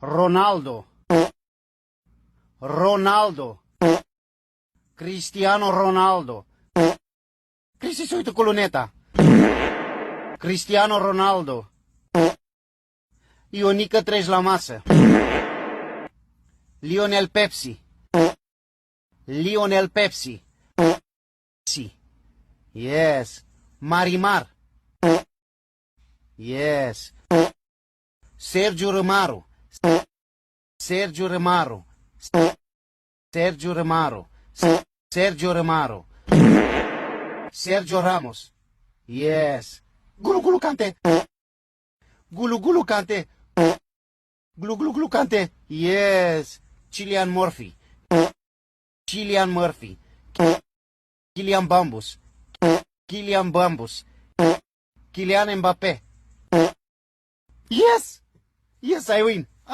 Ronaldo. Ronaldo. Cristiano Ronaldo. Cristi se uită cu luneta. Cristiano Ronaldo. Ionica treci la masă. Lionel Pepsi. Lionel Pepsi. Yes. Marimar. Yes. Sergio Romaro. Sergio Romaro. Sergio Romaro. Sergio Romaro. Sergio Ramos. Yes. Gulu Gulu Kante. Gulu Gulu Kante. Gulu Gulu Gulu Kante. Yes. Cillian Murphy. Cillian Murphy. Kylian Bambus. Kylian Bambus. Kylian Mbappé. Yes. Yes, I win.